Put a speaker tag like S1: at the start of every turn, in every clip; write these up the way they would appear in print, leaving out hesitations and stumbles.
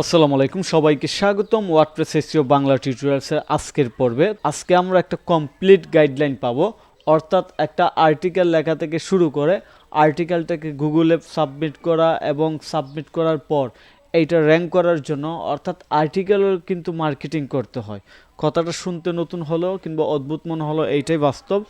S1: আসসালামু আলাইকুম, সবাইকে স্বাগতম ওয়ার্ডপ্রেস এসইও বাংলা টিউটোরিয়ালসের আজকের পর্বে। আজকে আমরা একটা কমপ্লিট গাইডলাইন পাবো, অর্থাৎ একটা আর্টিকেল লেখা থেকে শুরু করে আর্টিকেলটাকে গুগলে সাবমিট করা এবং সাবমিট করার পর এইটা র্যাঙ্ক করার জন্য, অর্থাৎ আর্টিকেলের কিন্তু মার্কেটিং করতে হয়। কথাটা শুনতে নতুন হলেও কিংবা অদ্ভুত মনে হলো, এইটাই বাস্তব।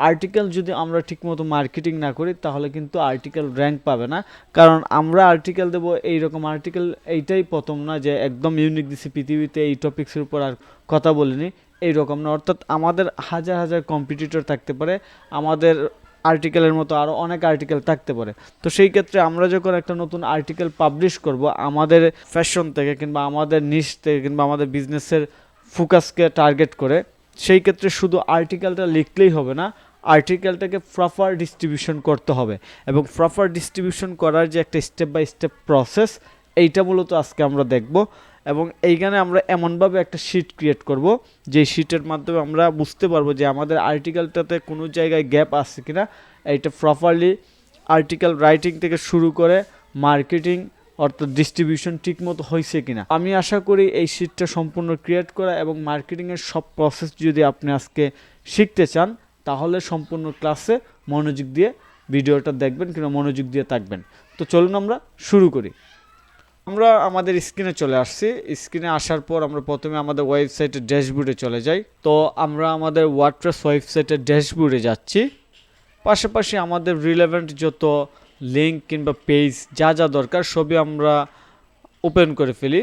S1: আর্টিকেল যদি আমরা ঠিকমতো মার্কেটিং না করি তাহলে কিন্তু আর্টিকেল র্যাঙ্ক পাবে না। কারণ আমরা আর্টিকেল দেবো এইরকম আর্টিকেল, এইটাই প্রথম না যে একদম ইউনিক দিছি পৃথিবীতে, এই টপিক্সের উপর আর কথা বলিনি, এইরকম না। অর্থাৎ আমাদের হাজার হাজার কম্পিটিটর থাকতে পারে, আমাদের আর্টিকেলের মতো আরও অনেক আর্টিকেল থাকতে পারে। তো সেই ক্ষেত্রে আমরা যখন একটা নতুন আর্টিকেল পাবলিশ করব আমাদের ফ্যাশন থেকে কিংবা আমাদের নিশ থেকে কিংবা আমাদের বিজনেসের ফোকাসকে টার্গেট করে, সেই ক্ষেত্রে শুধু আর্টিকেলটা লিখলেই হবে না, আর্টিকেলটাকে প্রপার ডিস্ট্রিবিউশন করতে হবে। এবং প্রপার ডিস্ট্রিবিউশন করার যে একটা স্টেপ বাই স্টেপ প্রসেস, এইটা মূলত আজকে আমরা দেখব। এবং এইখানে আমরা এমনভাবে একটা শিট ক্রিয়েট করব, যে শিটের মাধ্যমে আমরা বুঝতে পারবো যে আমাদের আর্টিকেলটাতে কোনো জায়গায় গ্যাপ আছে কিনা, এইটা প্রপারলি আর্টিকেল রাইটিং থেকে শুরু করে মার্কেটিং অর্থাৎ ডিস্ট্রিবিউশন ঠিকমতো হয়েছে কিনা। আমি আশা করি এই শিটটা সম্পূর্ণ ক্রিয়েট করা এবং মার্কেটিংয়ের সব প্রসেস যদি আপনি আজকে শিখতে চান তাহলে সম্পূর্ণ ক্লাসে মনোযোগ দিয়ে ভিডিওটা দেখবেন কিংবা মনোযোগ দিয়ে থাকবেন। তো চলুন আমরা শুরু করি। আমরা আমাদের স্ক্রিনে চলে আসছি। স্ক্রিনে আসার পর আমরা প্রথমে আমাদের ওয়েবসাইটের ড্যাশবোর্ডে চলে যাই। তো আমরা আমাদের ওয়ার্ডপ্রেস ওয়েবসাইটের ড্যাশবোর্ডে যাচ্ছি। পাশাপাশি আমাদের রিলেভেন্ট যত লিঙ্ক কিংবা পেজ যা যা দরকার সবই আমরা ওপেন করে ফেলি।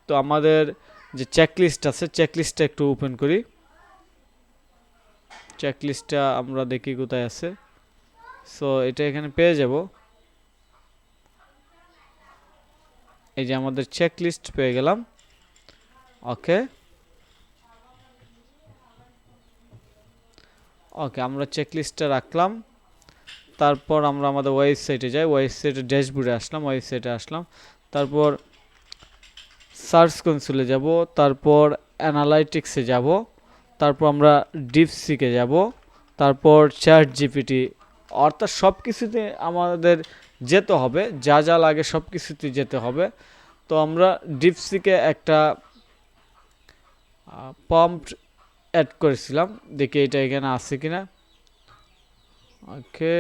S1: তো আমাদের যে চেকলিস্ট আছে, চেকলিস্টটা একটু ওপেন করি। চেকলিস্টটা আমরা দেখি কোথায় আছে। সো এটা এখানে পেয়ে যাব। এই যে আমাদের চেকলিস্ট পেয়ে গেলাম। ওকে ওকে আমরা চেকলিস্টটা রাখলাম। তারপর আমরা আমাদের ওয়েবসাইটে যাই, ওয়েবসাইটের ড্যাশবোর্ডে আসলাম, ওয়েবসাইটে আসলাম। তারপর সার্চ কনসোলে যাব, তারপর অ্যানালাইটিক্সে যাব, তারপর আমরা ডিপসিকে যাব, তারপর চ্যাট জিপিটি, অর্থাৎ সব কিছুতে আমাদের যেতে হবে, যা যা লাগে সব কিছুতে যেতে হবে। তো আমরা ডিপসিকে একটা প্রম্পট অ্যাড করেছিলাম, দেখি এটা এখানে আছে কিনা। ওকে,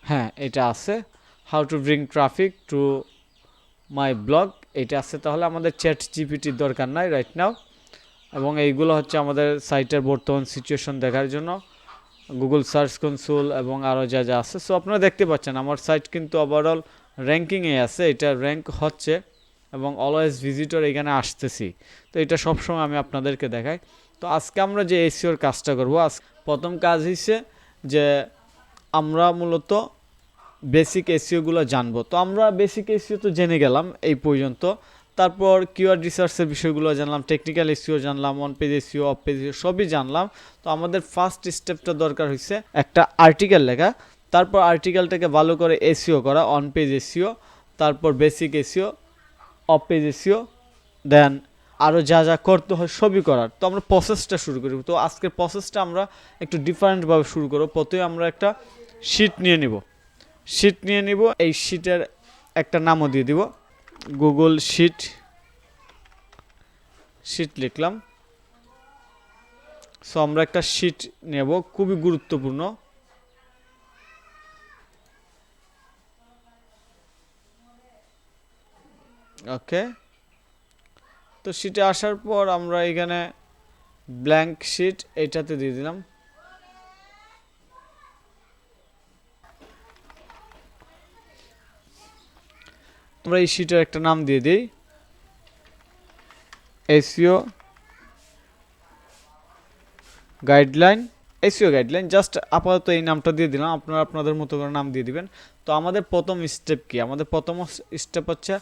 S1: হ্যাঁ এটা আছে। How to bring traffic to my blog, এটা আছে। তাহলে আমাদের চ্যাট জিপিটির দরকার নাই রাইট নাও। এবং এইগুলো হচ্ছে আমাদের সাইটের বর্তমান সিচুয়েশন দেখার জন্য, গুগল সার্চ কনসোল এবং আরও যা যা আছে। সো আপনারা দেখতে পাচ্ছেন আমার সাইট কিন্তু ওভারঅল র্যাঙ্কিংয়ে আছে, এটা র্যাঙ্ক হচ্ছে এবং অলওয়েজ ভিজিটর এখানে আসতেছি। তো এটা সবসময় আমি আপনাদেরকে দেখাই। তো আজকে আমরা যে এসইওর কাজটা করব, প্রথম কাজ হচ্ছে যে আমরা মূলত বেসিক এসইওগুলো জানবো। তো আমরা বেসিক এসইও তো জেনে গেলাম এই পর্যন্ত। তারপর কিওয়ার্ড রিসার্চের বিষয়গুলো জানলাম, টেকনিক্যাল এসইও জানলাম, on page SEO, off page SEO সবই জানলাম। তো আমাদের ফার্স্ট স্টেপটা দরকার হচ্ছে একটা আর্টিকেল লেখা। তারপর আর্টিকেলটাকে ভালো করে এসইও করা, অন পেজ এসইও, তারপর basic SEO, off page SEO, then আরও যা যা করতে হয় সবই করার। তো আমরা প্রসেসটা শুরু করি। তো আজকের প্রসেসটা আমরা একটু ডিফারেন্টভাবে শুরু করব। প্রথমে আমরা একটা শিট নিয়ে নিব, এই শিটের একটা নামও দিয়ে দিব, গুগল শিট লিখলাম। সো আমরা একটা শিট নেব, খুবই গুরুত্বপূর্ণ। ওকে, তো শিটে আসার পর আমরা এখানে ব্ল্যাঙ্ক শিট এইটাতে দিয়ে দিলাম। আমরা এই শিটের একটা নাম দিয়ে দিই, এসইও গাইডলাইন। জাস্ট আপাতত এই নামটা দিয়ে দিলাম, আপনারা আপনাদের মতো করে নাম দিয়ে দিবেন। তো আমাদের প্রথম স্টেপ কি? আমাদের প্রথম স্টেপ হচ্ছে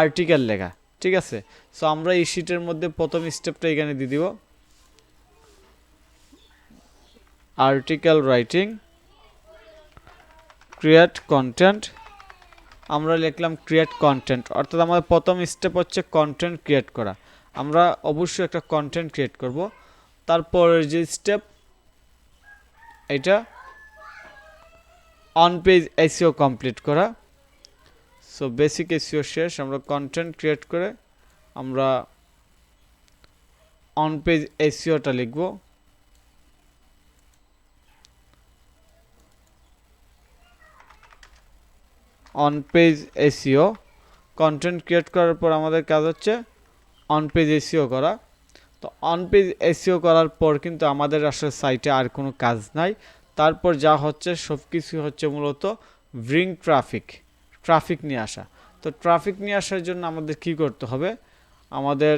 S1: আর্টিকেল লেখা, ঠিক আছে। সো আমরা এই শিটের মধ্যে প্রথম স্টেপটা এখানে দিয়ে দিব, আর্টিকেল রাইটিং, ক্রিয়েট কন্টেন্ট। আমরা লিখলাম ক্রিয়েট কন্টেন্ট, অর্থাৎ আমাদের প্রথম স্টেপ হচ্ছে কন্টেন্ট ক্রিয়েট করা। আমরা অবশ্যই একটা কন্টেন্ট ক্রিয়েট করব। তারপরের যে স্টেপ এটা অন পেজ এসইও কমপ্লিট করা। সো বেসিক এসইও শেষ। আমরা কন্টেন্ট ক্রিয়েট করে আমরা অন পেজ এসইওটা লিখব। On page SEO content create করার পর আমাদের কাজ হচ্ছে অন পেজ এসইও করা। তো অন পেজ এসইও করার পর কিন্তু আমাদের আসলে সাইটে আর কোনো কাজ নাই। তারপর যা হচ্ছে সব কিছু হচ্ছে মূলত ব্রিং ট্রাফিক নিয়ে আসা। তো ট্রাফিক নিয়ে আসার জন্য আমাদের কি করতে হবে, আমাদের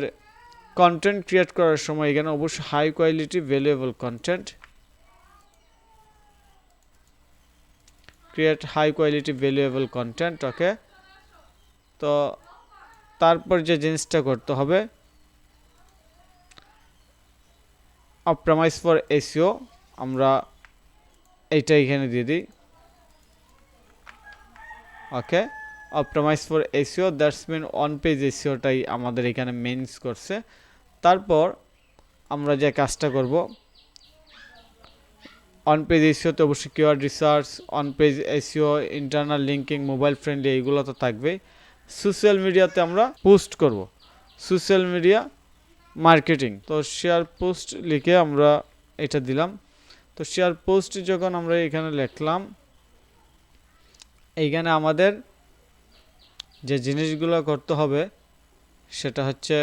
S1: কন্টেন্ট ক্রিয়েট করার সময় এখানে অবশ্যই high quality valuable content, create high quality valuable content. Okay, তো তারপর যে জিনিসটা করতে হবে, অপটিমাইজ ফর এসইও, আমরা এইটা এখানে দিয়ে দিই। Okay, optimise for SEO that's mean on page এসইওটাই আমাদের এখানে মেইনস করছে। তারপর আমরা যে কাজটা করব, অন পেজ এসইওতে অবশ্যই keyword research, on page SEO, internal linking, mobile friendly, এইগুলো তো থাকবেই। সোশ্যাল মিডিয়াতে আমরা পোস্ট করব, সোশ্যাল মিডিয়া মার্কেটিং। তো শেয়ার পোস্ট লিখে আমরা এটা দিলাম। তো শেয়ার পোস্ট যখন আমরা এখানে লিখলাম, এইখানে আমাদের যে জিনিসগুলো করতে হবে সেটা হচ্ছে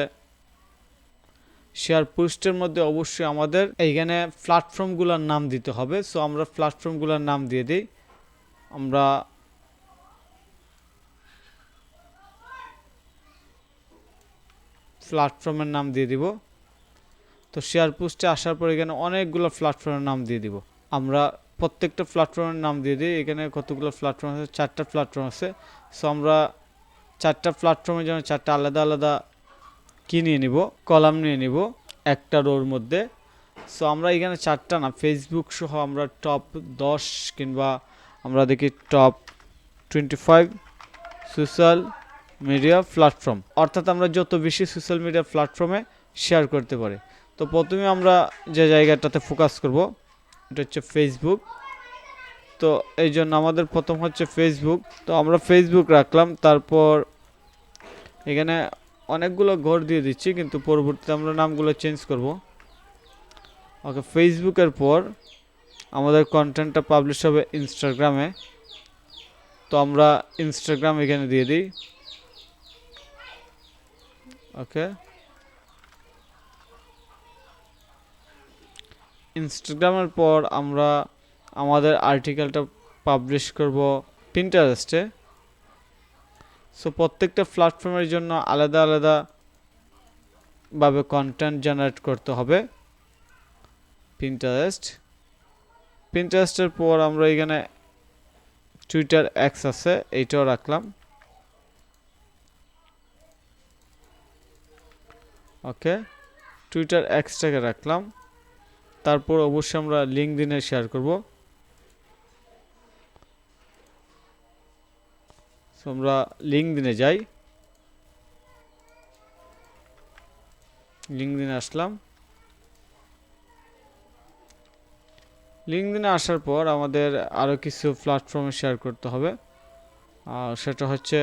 S1: শেয়ার পোস্টের মধ্যে অবশ্যই আমাদের এইখানে প্ল্যাটফর্মগুলোর নাম দিতে হবে। সো আমরা প্ল্যাটফর্মগুলোর নাম দিয়ে দিই। আমরা প্ল্যাটফর্মের নাম দিয়ে দিব। তো শেয়ার পোস্টে আসার পর এখানে অনেকগুলো প্ল্যাটফর্মের নাম দিয়ে দিব। আমরা প্রত্যেকটা প্ল্যাটফর্মের নাম দিয়ে দিই। এখানে কতগুলো প্ল্যাটফর্ম আছে, 4টা প্ল্যাটফর্ম আছে। সো আমরা 4টা প্ল্যাটফর্মের জন্য 4টা আলাদা আলাদা কি নিয়ে নিব, কলাম নিয়ে নিব একটা রোর মধ্যে। সো আমরা এখানে 4টা না, ফেসবুক সহ আমরা টপ 10 কিংবা আমরা দেখি টপ 25 সোশ্যাল মিডিয়া প্ল্যাটফর্ম, অর্থাৎ আমরা যত বেশি সোশ্যাল মিডিয়া প্ল্যাটফর্মে শেয়ার করতে পারি। তো প্রথমে আমরা যে জায়গাটাতে ফোকাস করব এটা হচ্ছে ফেসবুক। তো এই জন্য আমাদের প্রথম হচ্ছে ফেসবুক। তো আমরা ফেসবুক রাখলাম। তারপর এখানে অনেকগুলো ঘর দিয়ে দিচ্ছি, কিন্তু পরবর্তীতে আমরা নামগুলো চেঞ্জ করব। ওকে, ফেসবুকের পর আমাদের কন্টেন্টটা পাবলিশ হবে ইনস্টাগ্রামে। তো আমরা ইনস্টাগ্রাম এখানে দিয়ে দিই। ওকে, ইনস্টাগ্রামের পর আমরা আমাদের আর্টিকেলটা পাবলিশ করব পিন্টারেস্টে। সো প্রত্যেকটা প্ল্যাটফর্মের জন্য আলাদা আলাদা ভাবে কন্টেন্ট জেনারেট করতে হবে। পিন্টারেস্টের পর আমরা এখানে টুইটার এক্স আছে, এইটাও রাখলাম। ওকে, টুইটার এক্সটাকে রাখলাম। তারপর অবশ্যই আমরা লিঙ্কডইনে শেয়ার করব। সো আমরা লিঙ্কডইনে যাই, লিঙ্কডইনে আসলাম। লিঙ্কডইনে আসার পর আমাদের আরও কিছু প্ল্যাটফর্মে শেয়ার করতে হবে। সেটা হচ্ছে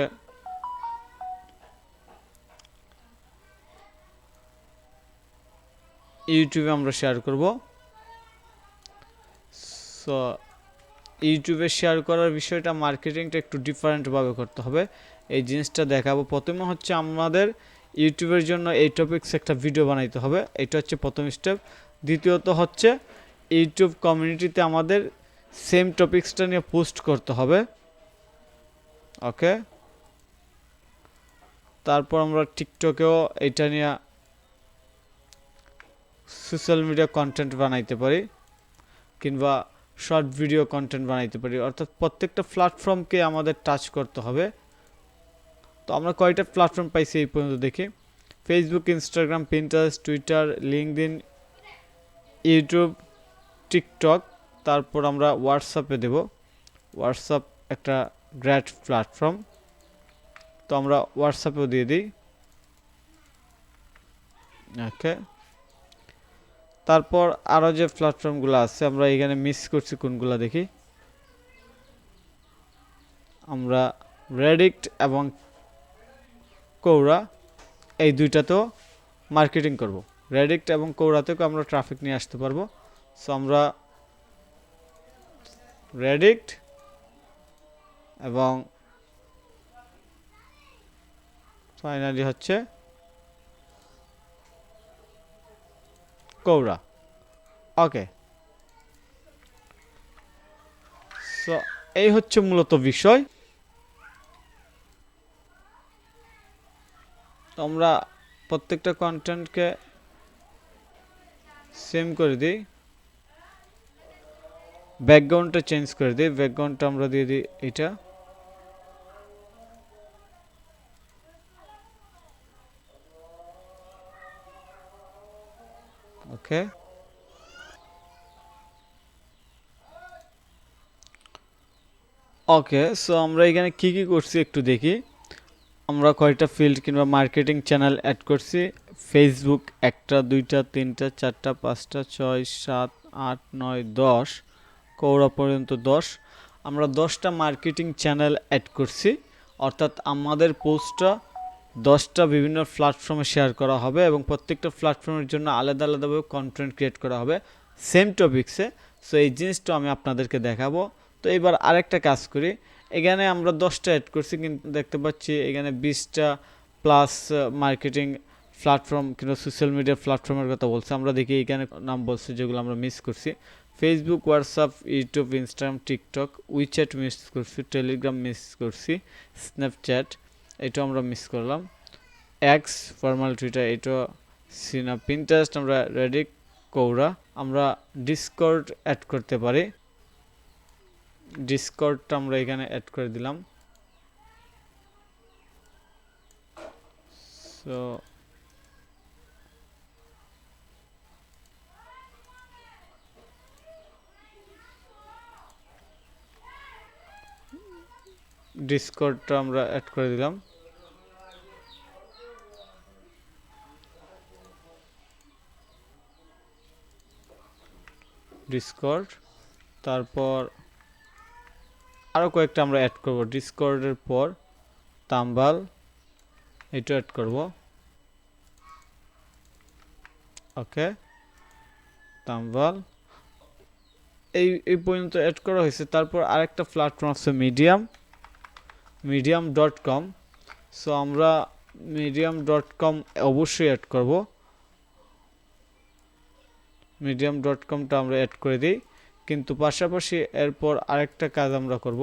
S1: ইউটিউবে আমরা শেয়ার করব। সো ইউটিউবে শেয়ার করার বিষয়টা মার্কেটিংটা একটু ডিফারেন্টভাবে করতে হবে। এই জিনিসটা দেখাবো। প্রথমে হচ্ছে আমাদের ইউটিউবের জন্য এই টপিকস একটা ভিডিও বানাইতে হবে, এটা হচ্ছে প্রথম স্টেপ। দ্বিতীয়ত হচ্ছে ইউটিউব কমিউনিটিতে আমাদের সেম টপিকসটা নিয়ে পোস্ট করতে হবে। ওকে, তারপর আমরা টিকটকেও এটা নিয়ে সোশ্যাল মিডিয়া কন্টেন্ট বানাইতে পারি কিংবা শর্ট ভিডিও কন্টেন্ট বানাইতে পারি, অর্থাৎ প্রত্যেকটা প্ল্যাটফর্মকে আমাদের টাচ করতে হবে। তো আমরা কয়টা প্ল্যাটফর্ম পাইছি এই পর্যন্ত দেখি, Facebook, Instagram, Pinterest, Twitter, LinkedIn, YouTube, TikTok. তারপর আমরা হোয়াটসঅ্যাপে দেব। হোয়াটসঅ্যাপ একটা গ্রেট প্ল্যাটফর্ম, তো আমরা হোয়াটসঅ্যাপেও দিয়ে দিই। ওকে, তারপর আরও যে প্ল্যাটফর্মগুলো আছে আমরা এখানে মিস করছি কোনগুলো দেখি। আমরা রেডিক্ট এবং কৌরা এই দুইটাতেও মার্কেটিং করব। রেডিক্ট এবং কৌরাতেও আমরা ট্রাফিক নিয়ে আসতে পারবো। সো আমরা রেডিক্ট এবং ফাইনালি হচ্ছে কৌরা। ওকে, সো এই হচ্ছে মূলত বিষয়। আমরা প্রত্যেকটা কন্টেন্টকে সেম করে দিই, ব্যাকগ্রাউন্ডটা চেঞ্জ করে দিই। ব্যাকগ্রাউন্ডটা আমরা দিয়ে দিই এটা। ওকে, ওকে, সো আমরা এখানে কি কি করছি একটু দেখি। আমরা কয়টা ফিল্ড কিংবা মার্কেটিং চ্যানেল অ্যাড করছি। ফেসবুক 1টা 2টা 3টা 4টা 5টা 6 7 8 9 10, কৌরা পর্যন্ত 10। আমরা 10টা মার্কেটিং চ্যানেল অ্যাড করছি, অর্থাৎ আমাদের পোস্টটা 10টা বিভিন্ন প্ল্যাটফর্মে শেয়ার করা হবে এবং প্রত্যেকটা প্ল্যাটফর্মের জন্য আলাদা আলাদাভাবে কন্টেন্ট ক্রিয়েট করা হবে সেম টপিক্সে। সো এই জিনিসটা আমি আপনাদেরকে দেখাবো। তো এবার আরেকটা কাজ করি, এখানে আমরা 10টা অ্যাড করছি কিন্তু দেখতে পাচ্ছি এখানে 20টা প্লাস মার্কেটিং প্ল্যাটফর্ম কিংবা সোশ্যাল মিডিয়া প্ল্যাটফর্মের কথা বলছে। আমরা দেখি এখানে নাম বলছে যেগুলো আমরা মিস করছি। Facebook, WhatsApp, YouTube, Instagram, TikTok, WeChat miss করছি, টেলিগ্রাম মিস করছি, স্ন্যাপচ্যাট এটা আমরা মিস করলাম, এক্স ফর্মাল টুইটার এটা সিনা, পিন্টারেস্ট আমরা রেডিট, কৌরা। আমরা ডিসকর্ড অ্যাড করতে পারি, ডিসকর্ডটা আমরা এখানে অ্যাড করে দিলাম। সো ডিসকর্ডটা আমরা অ্যাড করে দিলাম। ডিসকর্ড, তারপর আরও কয়েকটা আমরা অ্যাড করব। ডিসকর্ডের পর তাম্বাল এটা অ্যাড করব। ওকে, তাম্বাল এই পর্যন্ত অ্যাড করা হয়েছে। তারপর আরেকটা প্ল্যাটফর্ম আছে medium.com। সো আমরা medium.com অবশ্যই অ্যাড করব। medium.comটা আমরা অ্যাড করে দিই, কিন্তু পাশাপাশি এরপর আরেকটা কাজ আমরা করব।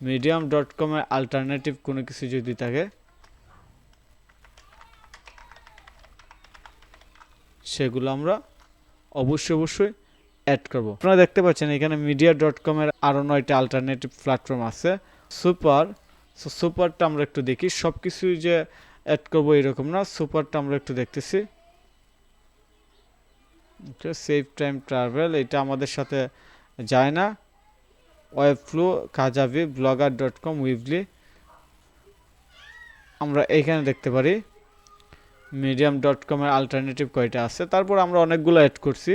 S1: medium.com এর অল্টারনেটিভ কোনো কিছু যদি থাকে সেগুলো আমরা অবশ্যই অ্যাড করব। আপনারা দেখতে পাচ্ছেন এখানে media.com এর আরও 9টা অল্টারনেটিভ প্ল্যাটফর্ম আছে। সুপারটা আমরা একটু দেখি। সব কিছুই যে অ্যাড করবো এরকম না, সুপারটা আমরা একটু দেখতেছি। সেভ টাইম ট্রাভেল এটা আমাদের সাথে যায় না। ওয়েবফ্লো, কাজাবি, blogger.com, উইভলি আমরা এইখানে দেখতে পারি। medium.com এর অল্টারনেটিভ কয়টা আছে, তারপর আমরা অনেকগুলো অ্যাড করছি।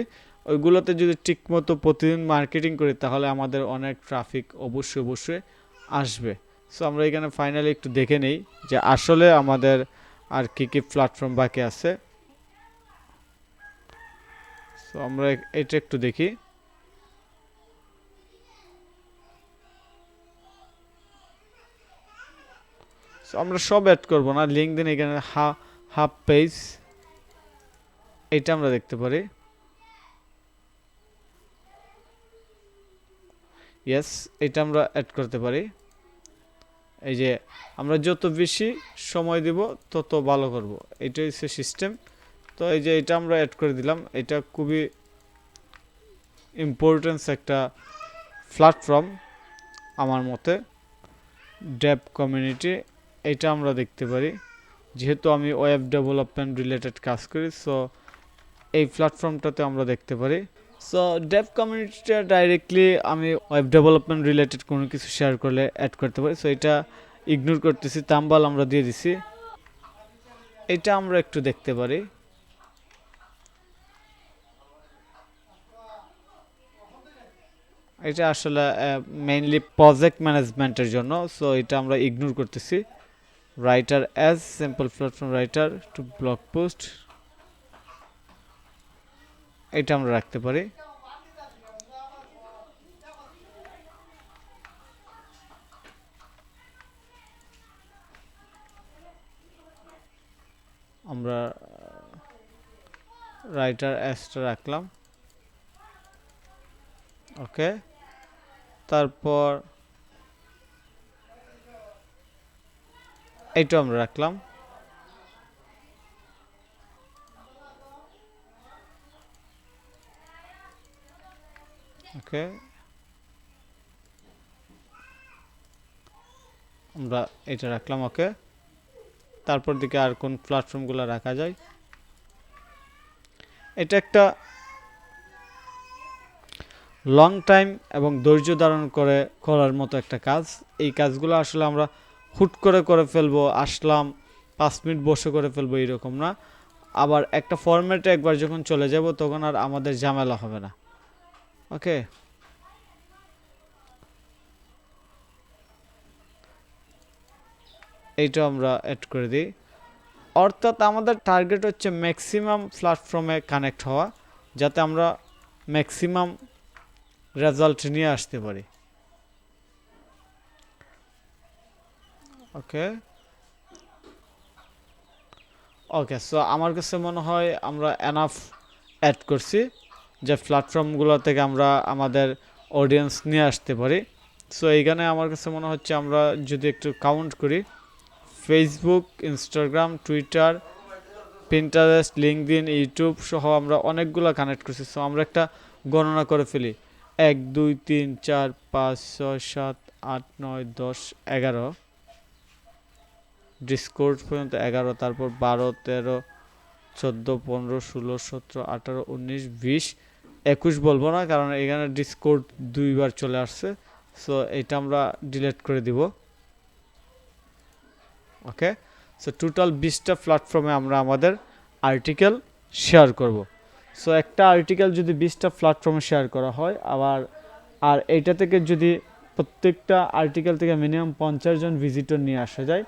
S1: ওইগুলোতে যদি ঠিকমতো প্রতিদিন মার্কেটিং করি তাহলে আমাদের অনেক ট্রাফিক অবশ্যই আসবে। সো আমরা এখানে ফাইনালি একটু দেখে নেই যে আসলে আমাদের আর কি প্ল্যাটফর্ম বাকি আছে। সো আমরা এটা একটু দেখি। সো আমরা সব অ্যাড করব না, লিঙ্কডইন এখানে হাফ পেজ এটা আমরা দেখতে পারি। ইয়েস, এটা আমরা অ্যাড করতে পারি। এই যে আমরা যত বেশি সময় দিব তত ভালো করব, এটাই হচ্ছে সিস্টেম। তো এই যে এটা আমরা অ্যাড করে দিলাম। এটা খুবই ইম্পর্টেন্স একটা প্ল্যাটফর্ম আমার মতে। ডেভ কমিউনিটি এটা আমরা দেখতে পারি, যেহেতু আমি ওয়েব ডেভেলপমেন্ট রিলেটেড কাজ করি। সো এই প্ল্যাটফর্মটাতে আমরা দেখতে পারি। সো ডেভ কমিউনিটিটা ডাইরেক্টলি আমি ওয়েব ডেভেলপমেন্ট রিলেটেড কোনো কিছু শেয়ার করলে অ্যাড করতে পারি। সো এটা ইগনোর করতেছি, তাম্বাল আমরা দিয়ে দিছি। এটা আমরা একটু দেখতে পারি। এটা আসলে মেইনলি প্রজেক্ট ম্যানেজমেন্টের জন্য, সো এটা আমরা ইগনোর করতেছি। Writer as simple platform writer to blog post, এটা আমরা রাখতে পারি। আমরা রাইটার অ্যাজটা রাখলাম, ওকে। তারপর এইটা আমরা রাখলাম, ওকে। আমরা এটা রাখলাম, ওকে। তারপর দিকে আর কোন প্ল্যাটফর্মগুলো রাখা যায়? এটা একটা লং টাইম এবং ধৈর্য ধারণ করে করার মতো একটা কাজ। এই কাজগুলো আসলে আমরা হুট করে ফেলবো, আসলাম 5 মিনিট বসে করে ফেলবো এরকম না। আবার একটা ফরম্যাটে একবার যখন চলে যাব তখন আর আমাদের ঝামেলা হবে না, ওকে। এইটা আমরা অ্যাড করে দিই। অর্থাৎ আমাদের টার্গেট হচ্ছে ম্যাক্সিমাম প্ল্যাটফর্মে কানেক্ট হওয়া, যাতে আমরা ম্যাক্সিমাম রেজাল্ট নিয়ে আসতে পারি, ওকে। ওকে, সো আমার কাছে মনে হয় আমরা এনাফ অ্যাড করছি যে প্ল্যাটফর্মগুলো থেকে আমরা আমাদের অডিয়েন্স নিয়ে আসতে পারি। সো এইখানে আমার কাছে মনে হচ্ছে আমরা যদি একটু কাউন্ট করি, Facebook, Instagram, Twitter, Pinterest, LinkedIn, YouTube সহ আমরা অনেকগুলো কানেক্ট করছি। সো আমরা একটা গণনা করে ফেলি, 1 2 3 4 5 6 7 8 9 10 11, ডিসকোর্ড পর্যন্ত 11, তারপর 12 13 14 15 16 17 18 19 20 21 বলবো না, কারণ এখানে ডিসকোর্ড 2বার চলে আসছে। সো এটা আমরা ডিলিট করে দিব, ওকে। সো টোটাল 20টা প্ল্যাটফর্মে আমরা আমাদের আর্টিকেল শেয়ার করব। সো একটা আর্টিকেল যদি 20টা প্ল্যাটফর্মে শেয়ার করা হয়, আর এইটা থেকে যদি প্রত্যেকটা আর্টিকেল থেকে মিনিমাম 50 জন ভিজিটর নিয়ে আসা যায়,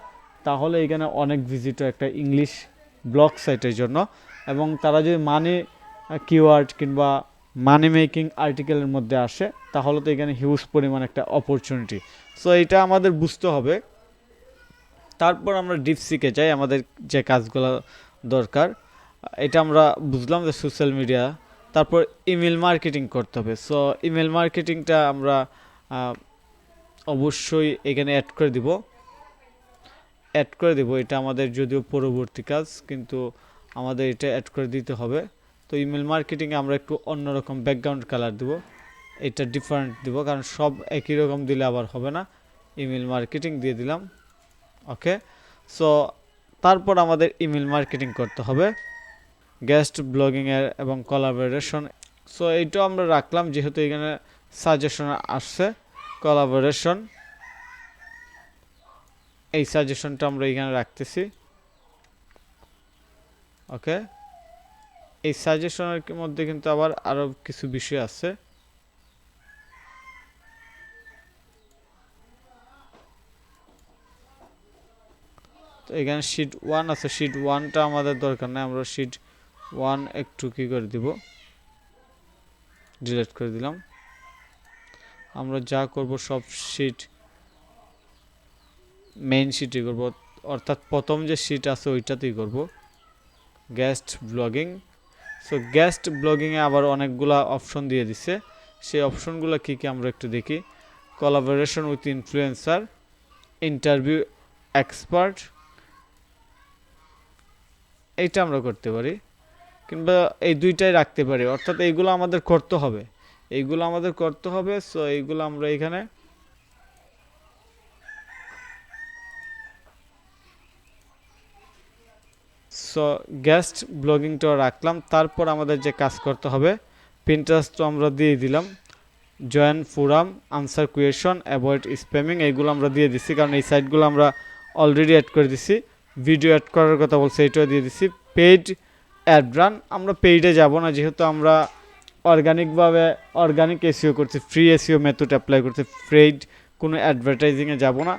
S1: তাহলে এখানে অনেক ভিজিটর একটা ইংলিশ ব্লগ সাইটের জন্য। এবং তারা যদি মানি কিওয়ার্ড কিংবা মানি মেকিং আর্টিকেলের মধ্যে আসে, তাহলে তো এখানে হিউজ পরিমাণ একটা অপরচুনিটি। সো এটা আমাদের বুঝতে হবে। তারপর আমরা ডিপসিকে যাই, আমাদের যে কাজগুলো দরকার। এটা আমরা বুঝলাম যে সোশ্যাল মিডিয়া। তারপর ইমেল মার্কেটিং করতে হবে। সো ইমেল মার্কেটিংটা আমরা অবশ্যই এখানে অ্যাড করে দিব। এটা আমাদের যদিও পরবর্তী কাজ, কিন্তু আমাদের এটা অ্যাড করে দিতে হবে। তো ইমেল মার্কেটিংয়ে আমরা একটু অন্যরকম ব্যাকগ্রাউন্ড কালার দিব, এটা ডিফারেন্ট দিব, কারণ সব একই রকম দিলে আবার হবে না। ইমেল মার্কেটিং দিয়ে দিলাম, ওকে। সো তারপর আমাদের ইমেল মার্কেটিং করতে হবে, গেস্ট ব্লগিংয়ের এবং কোলাবোরেশন। সো এইটাও আমরা রাখলাম, যেহেতু এখানে সাজেশন আসছে কোলাবোরেশন, এই সাজেশনটা আমরা এখানে রাখতেছি, ওকে। এই সাজেশনের মধ্যে কিন্তু আবার আরও কিছু বিষয় আছে। তো এখানে শিট 1 আছে, শিট 1টা আমাদের দরকার নেই, আমরা শিট 1 একটু কী করে দিব, ডিলিট করে দিলাম। আমরা যা করব সব শিট মেইন শিটে করব, অর্থাৎ প্রথম যে শিট আছে ওইটাতেই করব, গেস্ট ব্লগিং। সো গেস্ট ব্লগিংয়ে আবার অনেকগুলা অপশন দিয়ে দিছে, সেই অপশনগুলো কী কী আমরা একটু দেখি। Collaboration with influencer, interview expert, এইটা আমরা করতে পারি, কিংবা এই দুইটাই রাখতে পারি। অর্থাৎ এইগুলো আমাদের করতে হবে, সো এইগুলো আমরা এখানে সো গেস্ট ব্লগিংটা রাখলাম। তারপর আমাদের যে কাজ করতে হবে, পিন্টারেস্ট তো আমরা দিয়ে দিলাম, join forum, answer question, avoid spamming, এইগুলো আমরা দিয়ে দিচ্ছি, কারণ এই সাইটগুলো আমরা অলরেডি অ্যাড করে দিছি। ভিডিও অ্যাড করার কথা বলছে, এটাও দিয়ে দিছি। পেইড অ্যাড রান, আমরা পেইডে যাব না, যেহেতু আমরা অর্গানিকভাবে অর্গানিক এসইও করছি, ফ্রি এসইও মেথড অ্যাপ্লাই করছি, ফ্রেড কোনো অ্যাডভার্টাইজিংয়ে যাব না।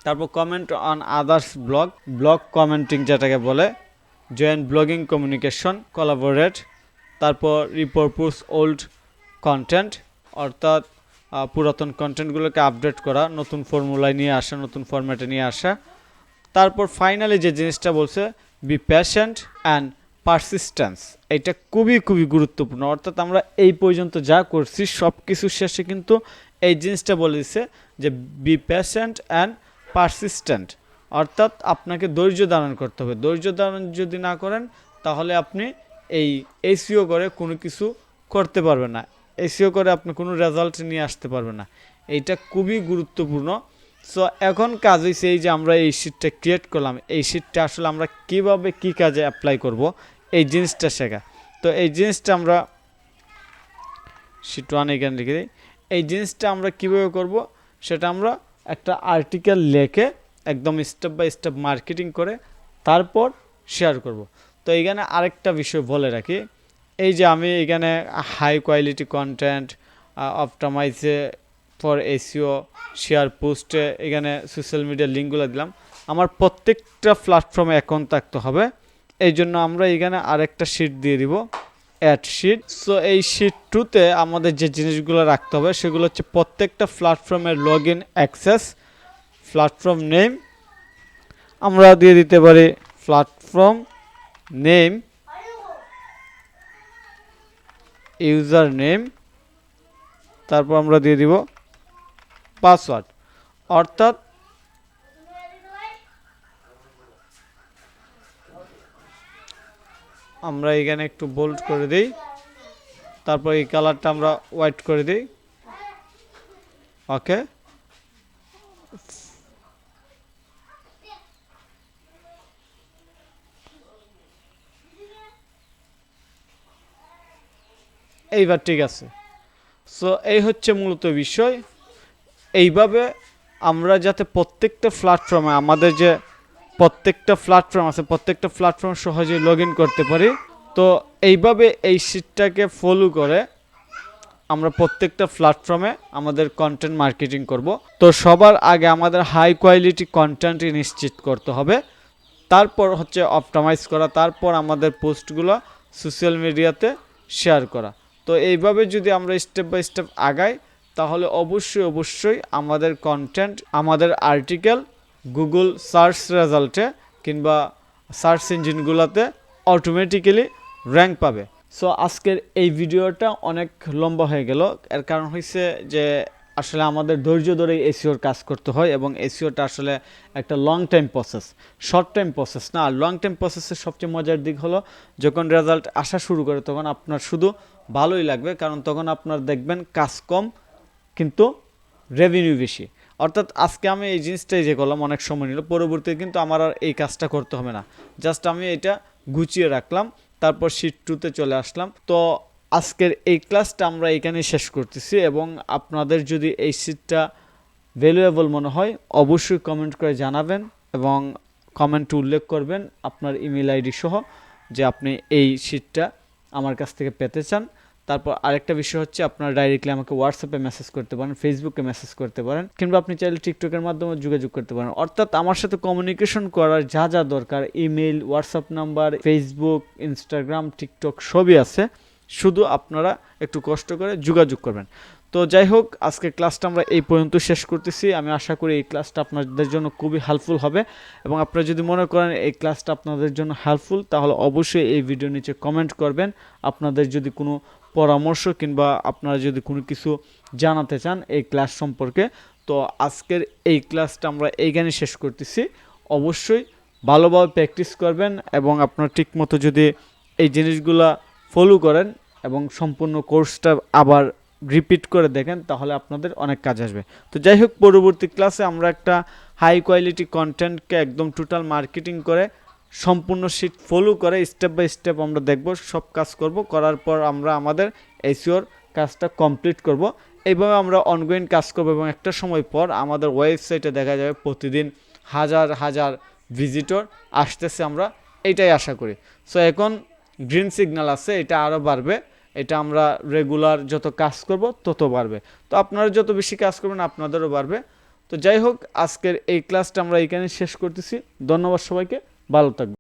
S1: তারপর comment on others blog commenting যেটাকে বলে, জয়েন ব্লগিং কমিউনিকেশন, কোলাবোরেট, তারপর রিপারপোজ ওল্ড কন্টেন্ট, অর্থাৎ পুরাতন কন্টেন্টগুলোকে আপডেট করা, নতুন ফর্মুলায় নিয়ে আসা, নতুন ফরম্যাটে নিয়ে আসা। তারপর ফাইনালি যে জিনিসটা বলছে, বি প্যাশেন্ট অ্যান্ড পারসিস্টেন্স, এটা খুবই গুরুত্বপূর্ণ। অর্থাৎ আমরা এই পর্যন্ত যা করছি সব কিছুর শেষে কিন্তু এই জিনিসটা বলে দিচ্ছে যে বি প্যাশেন্ট অ্যান্ড পারসিস্টেন্ট, অর্থাৎ আপনাকে ধৈর্য ধারণ করতে হবে। ধৈর্য ধারণ যদি না করেন তাহলে আপনি এই এসইও করে কোনো কিছু করতে পারবেন না, এসইও করে আপনি কোনো রেজাল্ট নিয়ে আসতে পারবেন না। এইটা খুবই গুরুত্বপূর্ণ। সো এখন কাজ হয়েছে এই যে আমরা এই শিটটা ক্রিয়েট করলাম, এই শিটটা আসলে আমরা কীভাবে কী কাজে অ্যাপ্লাই করব এই জিনিসটা শেখা। তো এই জিনিসটা আমরা শিট 1 এখানে লিখে দিই। এই জিনিসটা আমরা কীভাবে করব সেটা আমরা একটা আর্টিকেল লেখে একদম স্টেপ বাই স্টেপ মার্কেটিং করে তারপর শেয়ার করব। তো এইখানে আরেকটা বিষয় বলে রাখি, এই যে আমি এখানে হাই কোয়ালিটি কন্টেন্ট অপটিমাইজে ফর এসইও শেয়ার পোস্টে এখানে সোশ্যাল মিডিয়ার লিঙ্কগুলো দিলাম। আমার প্রত্যেকটা প্ল্যাটফর্মে অ্যাকাউন্ট থাকতে হবে, এই জন্য আমরা এখানে আরেকটা শিট দিয়ে দিব, অ্যাড শিট। সো এই শিট 2তে আমাদের যে জিনিসগুলো রাখতে হবে সেগুলো হচ্ছে প্রত্যেকটা প্ল্যাটফর্মের log in access, platform name আমরা দিয়ে দিতে পারি প্ল্যাটফর্ম নেম, ইউজার নেম, তারপর আমরা দিয়ে দিব পাসওয়ার্ড। অর্থাৎ আমরা এখানে একটু বোল্ড করে দিই, তারপর এই কালারটা আমরা হোয়াইট করে দিই। ওকে, এইবার ঠিক আছে। সো এই হচ্ছে মূলত বিষয়। এইভাবে আমরা যাতে প্রত্যেকটা প্ল্যাটফর্মে আমাদের যে প্রত্যেকটা প্ল্যাটফর্ম আছে প্রত্যেকটা প্ল্যাটফর্ম সহজেই লগ ইন করতে পারি। তো এইভাবে এই শিটটাকে ফলো করে আমরা প্রত্যেকটা প্ল্যাটফর্মে আমাদের কন্টেন্ট মার্কেটিং করব। তো সবার আগে আমাদের হাই কোয়ালিটি কন্টেন্টই নিশ্চিত করতে হবে, তারপর হচ্ছে অপটিমাইজ করা, তারপর আমাদের পোস্টগুলো সোশ্যাল মিডিয়াতে শেয়ার করা। তো এইভাবে যদি আমরা স্টেপ বাই স্টেপ আগাই তাহলে অবশ্যই আমাদের কন্টেন্ট, আমাদের আর্টিকেল গুগল সার্চ রেজাল্টে কিংবা সার্চ ইঞ্জিনগুলোতে অটোমেটিক্যালি র্যাঙ্ক পাবে। সো আজকের এই ভিডিওটা অনেক লম্বা হয়ে গেল, এর কারণ হচ্ছে যে আসলে আমাদের ধৈর্য ধরে এসইওর কাজ করতে হয় এবং এসইওটা আসলে একটা long time process, short time process না। আর লং টাইম প্রসেসের সবচেয়ে মজার দিক হলো যখন রেজাল্ট আসা শুরু করে তখন আপনার শুধু ভালোই লাগবে, কারণ তখন আপনার দেখবেন কাজ কম কিন্তু রেভিনিউ বেশি। অর্থাৎ আজকে আমি এই জিনিসটাই যে করলাম অনেক সময় নিল, পরবর্তীতে কিন্তু আমার আর এই কাজটা করতে হবে না, জাস্ট আমি এটা গুছিয়ে রাখলাম, তারপর শিট 2তে চলে আসলাম। তো আজকের এই ক্লাসটা আমরা এখানেই শেষ করতেছি এবং আপনাদের যদি এই শিটটা ভ্যালুয়েবল মনে হয় অবশ্যই কমেন্ট করে জানাবেন এবং কমেন্টে উল্লেখ করবেন আপনার ইমেল আইডি সহ যে আপনি এই শিটটা আমার কাছ থেকে পেতে চান। তারপর আরেকটা বিষয় হচ্ছে আপনারা ডাইরেক্টলি আমাকে হোয়াটসঅ্যাপে মেসেজ করতে পারেন, ফেসবুকে মেসেজ করতে পারেন, কিংবা আপনি চাইলে টিকটকের মাধ্যমে যোগাযোগ করতে পারেন। অর্থাৎ আমার সাথে কমিউনিকেশন করার যা যা দরকার, email, WhatsApp number, Facebook, Instagram, TikTok সবই আছে, শুধু আপনারা একটু কষ্ট করে যোগাযোগ করবেন। তো যাই হোক, আজকের ক্লাসটা আমরা এই পর্যন্ত শেষ করতেছি। আমি আশা করি এই ক্লাসটা আপনাদের জন্য খুবই হেল্পফুল হবে এবং আপনারা যদি মনে করেন এই ক্লাসটা আপনাদের জন্য হেল্পফুল তাহলে অবশ্যই এই ভিডিওর নিচে কমেন্ট করবেন আপনাদের যদি কোনো পরামর্শ কিংবা আপনারা যদি কোনো কিছু জানাতে চান এই ক্লাস সম্পর্কে। তো আজকের এই ক্লাসটা আমরা এইখানে শেষ করতেছি। অবশ্যই ভালোভাবে প্র্যাকটিস করবেন এবং আপনারা ঠিকমতো যদি এই জিনিসগুলা ফলো করেন এবং সম্পূর্ণ কোর্সটা আবার রিপিট করে দেখেন তাহলে আপনাদের অনেক কাজ আসবে। তো যাই হোক, পরবর্তী ক্লাসে আমরা একটা হাই কোয়ালিটি কন্টেন্টকে একদম টোটাল মার্কেটিং করে সম্পূর্ণ শিট ফলো করে স্টেপ বাই স্টেপ আমরা দেখব, সব কাজ করব, করার পর আমরা আমাদের এসইওর কাজটা কমপ্লিট করব। এইভাবে আমরা অনগোয়িং কাজ করব এবং একটা সময় পর আমাদের ওয়েবসাইটে দেখা যাবে প্রতিদিন হাজার হাজার ভিজিটর আসতেছে, আমরা এইটাই আশা করি। সো এখন গ্রিন সিগন্যাল আছে, এটা আরও বাড়বে এটা আমরা রেগুলার যত কাজ করব তত বাড়বে। তো আপনারা যত বেশি কাজ করবেন আপনাদেরও বাড়বে। তো যাই হোক, আজকের এই ক্লাসটা আমরা এখানে শেষ করতেছি। ধন্যবাদ সবাইকে, ভালো থাকবেন।